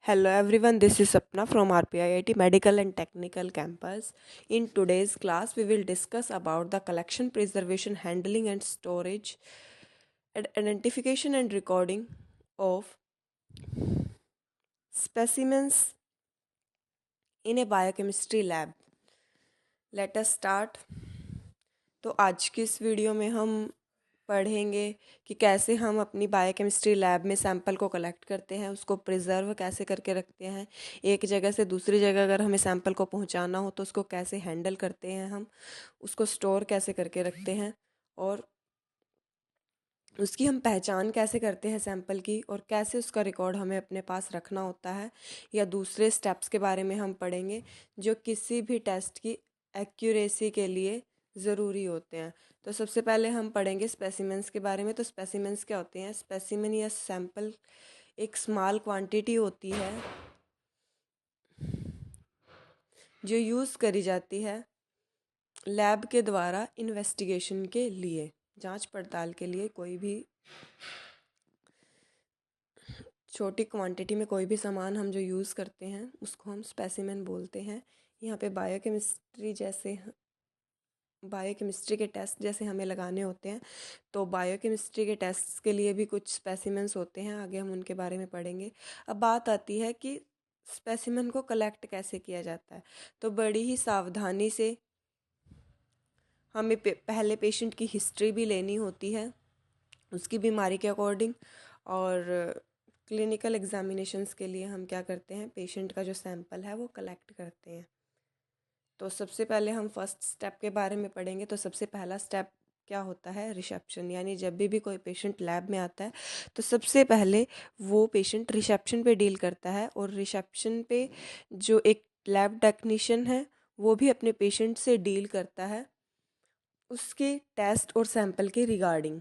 Hello everyone, this is Sapna from RPIIT Medical and Technical Campus. In today's class, we will discuss about the collection, preservation, handling and storage, and identification and recording of specimens in a biochemistry lab. Let us start. तो आज की इस video में हम पढ़ेंगे कि कैसे हम अपनी बायोकेमिस्ट्री लैब में सैंपल को कलेक्ट करते हैं, उसको प्रिजर्व कैसे करके रखते हैं, एक जगह से दूसरी जगह अगर हमें सैंपल को पहुंचाना हो तो उसको कैसे हैंडल करते हैं, हम उसको स्टोर कैसे करके रखते हैं और उसकी हम पहचान कैसे करते हैं सैंपल की और कैसे उसका रिकॉर्ड हमें अपने पास रखना होता है, या दूसरे स्टेप्स के बारे में हम पढ़ेंगे जो किसी भी टेस्ट की एक्यूरेसी के लिए ज़रूरी होते हैं। तो सबसे पहले हम पढ़ेंगे स्पेसिमेंस के बारे में। तो स्पेसिमेंस क्या होते हैं? स्पेसिमेन या सैंपल एक स्मॉल क्वांटिटी होती है जो यूज़ करी जाती है लैब के द्वारा इन्वेस्टिगेशन के लिए, जांच पड़ताल के लिए। कोई भी छोटी क्वांटिटी में कोई भी सामान हम जो यूज़ करते हैं उसको हम स्पेसिमेन बोलते हैं। यहाँ पे बायोकेमिस्ट्री के टेस्ट जैसे हमें लगाने होते हैं, तो बायोकेमिस्ट्री के टेस्ट के लिए भी कुछ स्पेसिमेंस होते हैं, आगे हम उनके बारे में पढ़ेंगे। अब बात आती है कि स्पेसिमेन को कलेक्ट कैसे किया जाता है। तो बड़ी ही सावधानी से हमें पहले पेशेंट की हिस्ट्री भी लेनी होती है उसकी बीमारी के अकॉर्डिंग, और क्लिनिकल एग्जामिनेशंस के लिए हम क्या करते हैं, पेशेंट का जो सैंपल है वो कलेक्ट करते हैं। तो सबसे पहले हम फर्स्ट स्टेप के बारे में पढ़ेंगे। तो सबसे पहला स्टेप क्या होता है? रिसेप्शन। यानी जब भी कोई पेशेंट लैब में आता है तो सबसे पहले वो पेशेंट रिसेप्शन पे डील करता है, और रिसेप्शन पे जो एक लैब टेक्नीशियन है वो भी अपने पेशेंट से डील करता है उसके टेस्ट और सैंपल के रिगार्डिंग।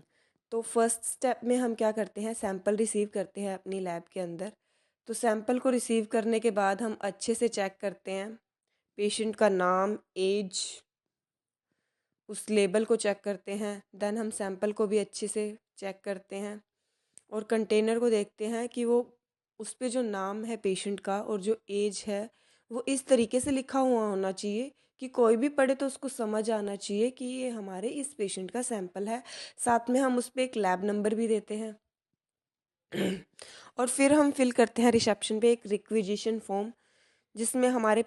तो फर्स्ट स्टेप में हम क्या करते हैं, सैंपल रिसीव करते हैं अपनी लैब के अंदर। तो सैंपल को रिसीव करने के बाद हम अच्छे से चेक करते हैं पेशेंट का नाम, एज, उस लेबल को चेक करते हैं। देन हम सैंपल को भी अच्छे से चेक करते हैं और कंटेनर को देखते हैं कि वो उस पे जो नाम है पेशेंट का और जो एज है वो इस तरीके से लिखा हुआ होना चाहिए कि कोई भी पढ़े तो उसको समझ आना चाहिए कि ये हमारे इस पेशेंट का सैंपल है। साथ में हम उस पर एक लैब नंबर भी देते हैं और फिर हम फिल करते हैं रिसेप्शन पे एक रिक्विजिशन फॉर्म, जिसमें हमारे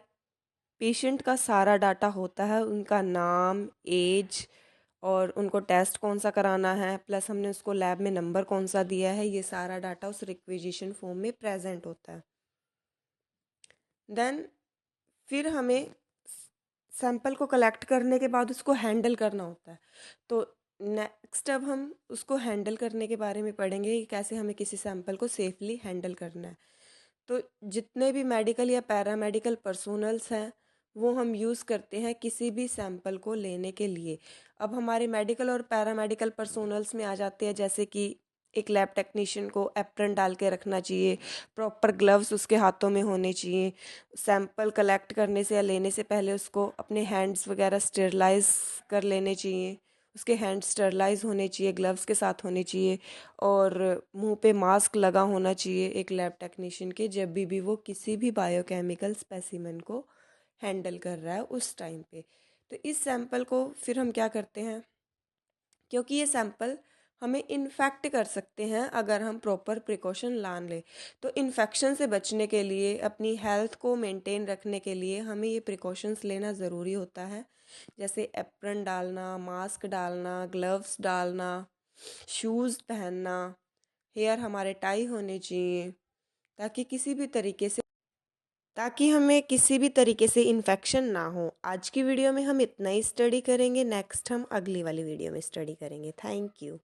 पेशेंट का सारा डाटा होता है, उनका नाम, एज और उनको टेस्ट कौन सा कराना है, प्लस हमने उसको लैब में नंबर कौन सा दिया है, ये सारा डाटा उस रिक्विजिशन फॉर्म में प्रेजेंट होता है। देन फिर हमें सैंपल को कलेक्ट करने के बाद उसको हैंडल करना होता है। तो नेक्स्ट अब हम उसको हैंडल करने के बारे में पढ़ेंगे कि कैसे हमें किसी सैंपल को सेफली हैंडल करना है। तो जितने भी मेडिकल या पैरामेडिकल पर्सोनल्स हैं वो हम यूज़ करते हैं किसी भी सैंपल को लेने के लिए। अब हमारे मेडिकल और पैरामेडिकल पर्सोनल्स में आ जाते हैं, जैसे कि एक लैब टेक्नीशियन को एप्रन डाल के रखना चाहिए, प्रॉपर ग्लव्स उसके हाथों में होने चाहिए, सैंपल कलेक्ट करने से या लेने से पहले उसको अपने हैंड्स वगैरह स्टेरलाइज कर लेने चाहिए, उसके हैंड्स स्टेरलाइज होने चाहिए, ग्लव्स के साथ होने चाहिए, और मुंह पे मास्क लगा होना चाहिए एक लैब टेक्नीशियन के, जब भी वो किसी भी बायोकेमिकल स्पेसिमेन को हैंडल कर रहा है उस टाइम पे। तो इस सैंपल को फिर हम क्या करते हैं, क्योंकि ये सैंपल हमें इन्फेक्ट कर सकते हैं अगर हम प्रॉपर प्रिकॉशन ना लें। तो इन्फेक्शन से बचने के लिए, अपनी हेल्थ को मेंटेन रखने के लिए हमें ये प्रिकॉशंस लेना ज़रूरी होता है, जैसे एप्रन डालना, मास्क डालना, ग्लव्स डालना, शूज़ पहनना, हेयर हमारे टाई होने चाहिए, ताकि किसी भी तरीके से ताकि हमें किसी भी तरीके से इन्फेक्शन ना हो। आज की वीडियो में हम इतना ही स्टडी करेंगे, नेक्स्ट हम अगली वाली वीडियो में स्टडी करेंगे। Thank you.